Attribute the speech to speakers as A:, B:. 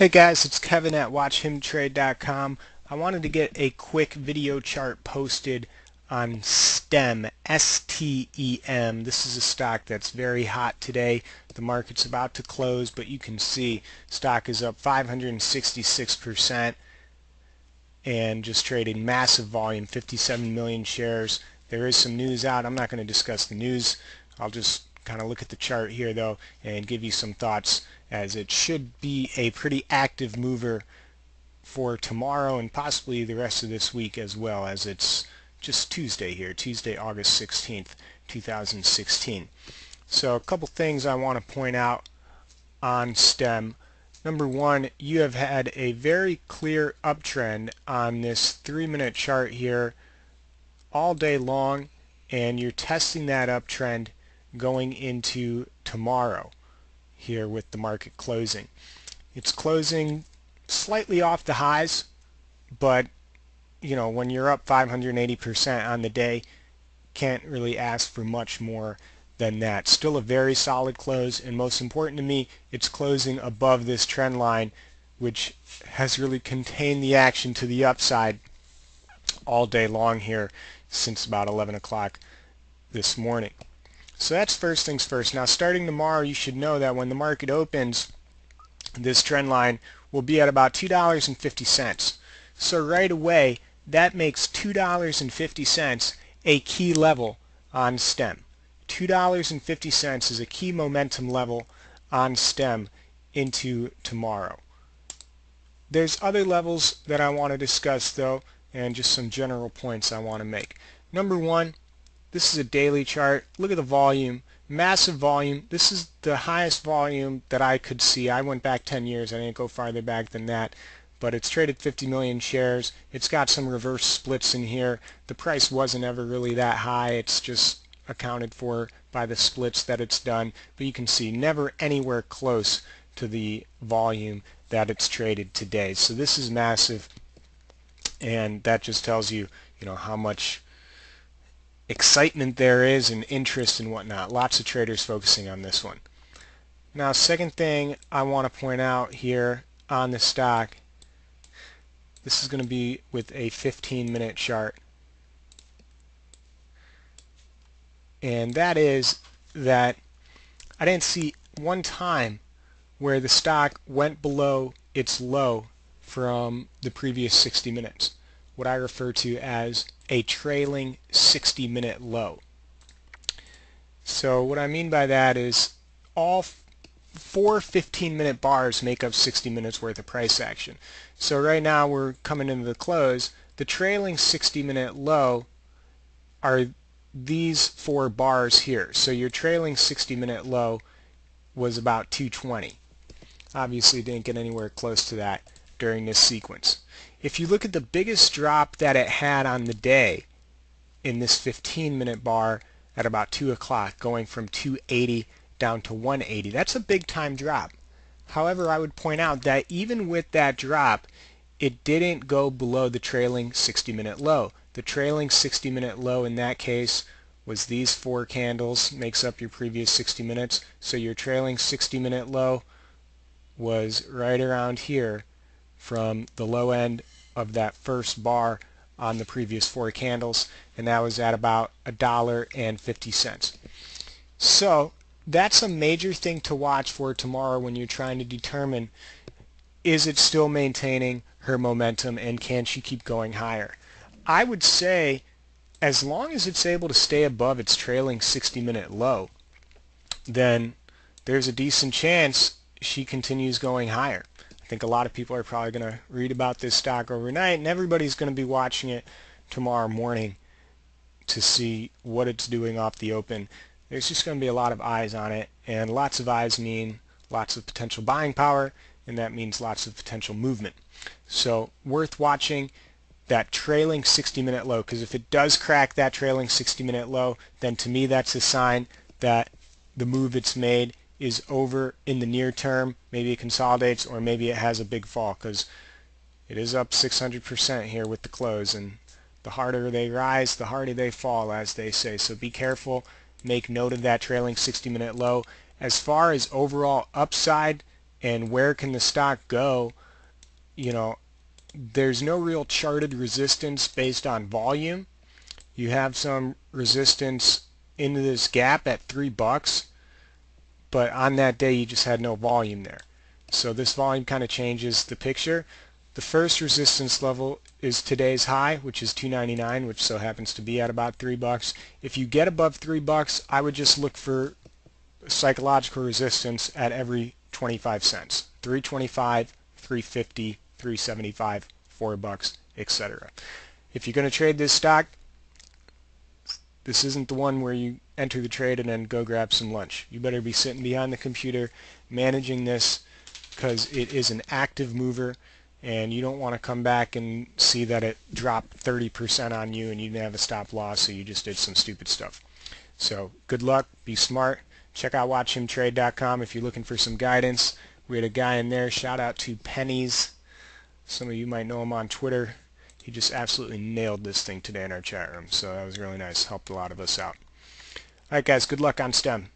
A: Hey guys, it's Kevin at Watchhimtrade.com. I wanted to get a quick video chart posted on STEM, S-T-E-M. This is a stock that's very hot today. The market's about to close, but you can see stock is up 566% and just trading massive volume, 57 million shares. There is some news out. I'm not going to discuss the news. I'll just kind of look at the chart here though and give you some thoughts, as it should be a pretty active mover for tomorrow and possibly the rest of this week, as well as it's just Tuesday here, Tuesday, August 16th, 2016. So a couple things I want to point out on STEM. Number one, you have had a very clear uptrend on this 3-minute chart here all day long, and you're testing that uptrend going into tomorrow here with the market closing. It's closing slightly off the highs, but you know, when you're up 580% on the day, can't really ask for much more than that. Still a very solid close, and most important to me, it's closing above this trend line, which has really contained the action to the upside all day long here since about 11 o'clock this morning. So that's first things first. Now starting tomorrow, you should know that when the market opens, this trend line will be at about $2.50. So right away, that makes $2.50 a key level on STEM. $2.50 is a key momentum level on STEM into tomorrow. There's other levels that I want to discuss though, and just some general points I want to make. Number one, this is a daily chart. Look at the volume, massive volume. This is the highest volume that I could see. I went back 10 years. I didn't go farther back than that, but it's traded 50 million shares. It's got some reverse splits in here. The price wasn't ever really that high. It's just accounted for by the splits that it's done, but you can see never anywhere close to the volume that it's traded today. So this is massive, and that just tells you, how much excitement there is and interest and whatnot. Lots of traders focusing on this one. Now, second thing I want to point out here on the stock, this is going to be with a 15-minute chart, and that is that I didn't see one time where the stock went below its low from the previous 60 minutes, what I refer to as a trailing 60-minute low. So what I mean by that is all four 15-minute bars make up 60 minutes worth of price action. So right now we're coming into the close. The trailing 60-minute low are these 4 bars here. So your trailing 60-minute low was about 220. Obviously didn't get anywhere close to that during this sequence. If you look at the biggest drop that it had on the day in this 15-minute bar at about 2 o'clock, going from 280 down to 180, that's a big time drop. However, I would point out that even with that drop, it didn't go below the trailing 60-minute low. The trailing 60-minute low in that case was these 4 candles, makes up your previous 60 minutes. So your trailing 60-minute low was right around here from the low end of that first bar on the previous 4 candles, and that was at about $1.50. So that's a major thing to watch for tomorrow when you're trying to determine, is it still maintaining her momentum and can she keep going higher? I would say as long as it's able to stay above its trailing 60-minute low, then there's a decent chance she continues going higher. I think a lot of people are probably going to read about this stock overnight, and everybody's going to be watching it tomorrow morning to see what it's doing off the open. There's just going to be a lot of eyes on it, and lots of eyes mean lots of potential buying power, and that means lots of potential movement. So worth watching that trailing 60-minute low, because if it does crack that trailing 60-minute low, then to me that's a sign that the move it's made is over in the near term. Maybe it consolidates, or maybe it has a big fall, because it is up 600% here with the close, and the harder they rise, the harder they fall, as they say. So be careful, make note of that trailing 60-minute low. As far as overall upside, and where can the stock go, you know, there's no real charted resistance based on volume. You have some resistance into this gap at $3, but on that day you just had no volume there. So this volume kind of changes the picture. The first resistance level is today's high, which is $2.99, which so happens to be at about $3. If you get above $3, I would just look for psychological resistance at every 25 cents. $3.25, $3.50, $3.75, $4, etc. If you're going to trade this stock, this isn't the one where you enter the trade and then go grab some lunch. You better be sitting behind the computer managing this, because it is an active mover, and you don't want to come back and see that it dropped 30% on you and you didn't have a stop loss, so you just did some stupid stuff. So good luck, be smart. Check out Watchhimtrade.com if you're looking for some guidance. We had a guy in there, shout out to Pennies. Some of you might know him on Twitter. He just absolutely nailed this thing today in our chat room, so that was really nice. Helped a lot of us out. Alright guys, good luck on STEM.